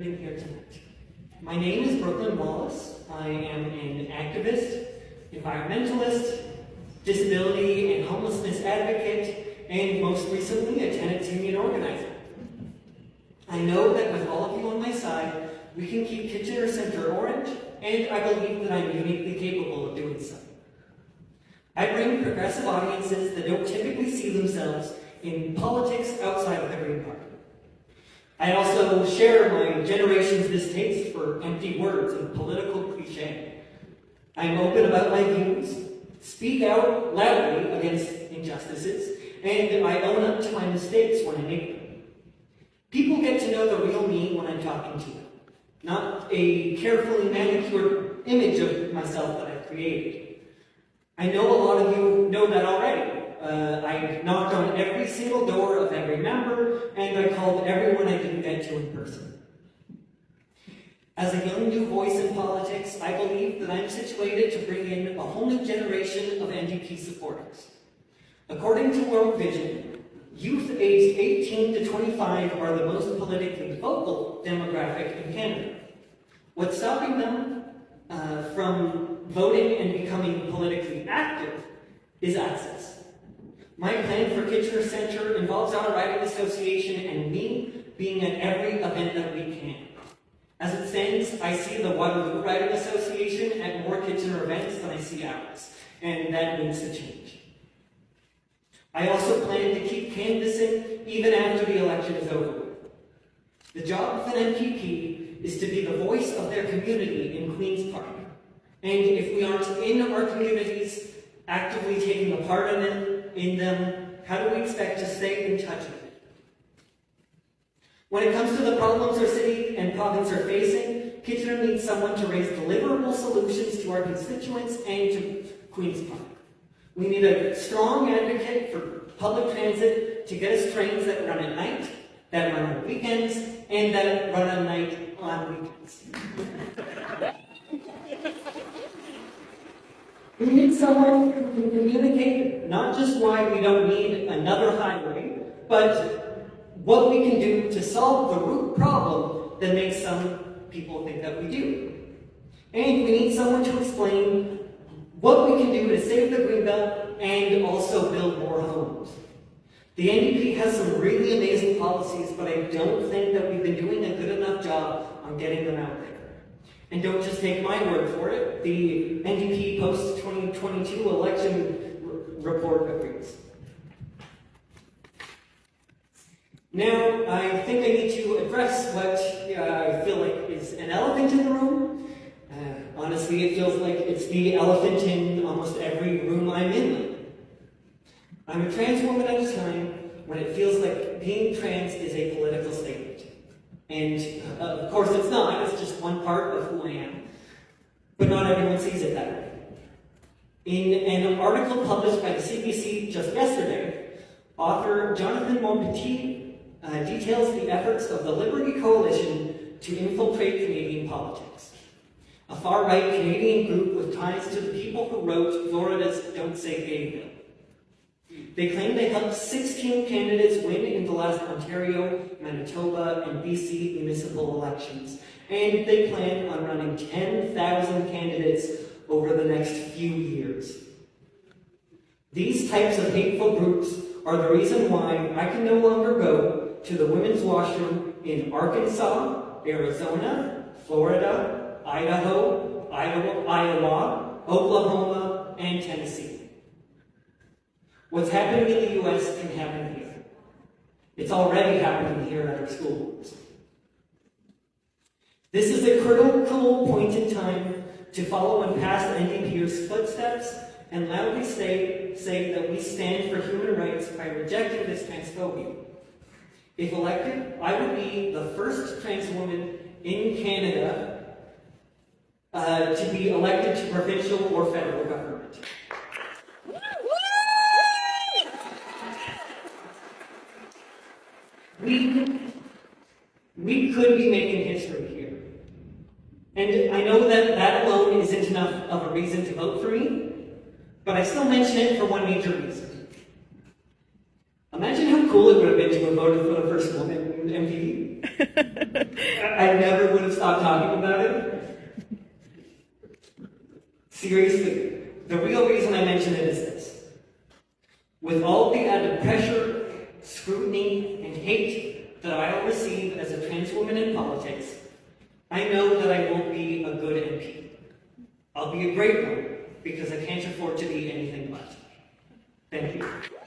Here tonight. My name is Brooklyn Wallace. I am an activist, environmentalist, disability and homelessness advocate, and most recently a tenants union organizer. I know that with all of you on my side, we can keep Kitchener Center orange, and I believe that I'm uniquely capable of doing so. I bring progressive audiences that don't typically see themselves in politics outside of the Green Party. I also share my generation's distaste for empty words and political cliché. I am open about my views, speak out loudly against injustices, and I own up to my mistakes when I make them. People get to know the real me when I'm talking to them, not a carefully manicured image of myself that I've created. I know a lot of you know that already. I knocked on every single door of every member, and I called everyone I didn't get to in person. As a young new voice in politics, I believe that I'm situated to bring in a whole new generation of NDP supporters. According to World Vision, youth aged 18 to 25 are the most politically vocal demographic in Canada. What's stopping them from voting and becoming politically active is access. My plan for Kitchener Center involves our riding association and me being at every event that we can. As it stands, I see the Waterloo Riding Association at more Kitchener events than I see ours, and that needs to change. I also plan to keep canvassing even after the election is over. The job of an MPP is to be the voice of their community in Queen's Park. And if we aren't in our communities, actively taking a part in them, how do we expect to stay in touch with it? When it comes to the problems our city and province are facing, Kitchener needs someone to raise deliverable solutions to our constituents and to Queen's Park. We need a strong advocate for public transit to get us trains that run at night, that run on weekends, and that run at night on weekends. We need someone who can communicate not just why we don't need another highway, but what we can do to solve the root problem that makes some people think that we do. And we need someone to explain what we can do to save the Greenbelt and also build more homes. The NDP has some really amazing policies, but I don't think that we've been doing a good enough job on getting them out there. And don't just take my word for it. The NDP post-2022 election report agrees. Now, I think I need to address what I feel like is an elephant in the room. Honestly, it feels like it's the elephant in almost every room I'm in. I'm a trans woman at a time when it feels like being trans is a political statement. And of course it's not, it's just one part of who I am. But not everyone sees it that way. In an article published by the CBC just yesterday, author Jonathan Montpetit details the efforts of the Liberty Coalition to infiltrate Canadian politics. A far-right Canadian group with ties to the people who wrote Florida's Don't Say Gay bill. They claim they helped 16 candidates win in the last Ontario, Manitoba, and BC municipal elections. And they plan on running 10,000 candidates over the next few years. These types of hateful groups are the reason why I can no longer go to the women's washroom in Arkansas, Arizona, Florida, Idaho, Iowa, Oklahoma, and Tennessee. What's happening in the US can happen here. It's already happening here at our schools. This is a critical point in time to follow in past NDPers' footsteps and loudly say that we stand for human rights by rejecting this transphobia. If elected, I would be the first trans woman in Canada to be elected to provincial or federal government. We could be making history here. And I know that that alone isn't enough of a reason to vote for me, but I still mention it for one major reason. Imagine how cool it would have been to have voted for the first woman MP. I never would have stopped talking about it. Seriously, the real reason I mention it is this. With all the added pressure, scrutiny, and hate that I'll receive as a trans woman in politics, I know that I won't be a good MP. I'll be a great one, because I can't afford to be anything but. Thank you.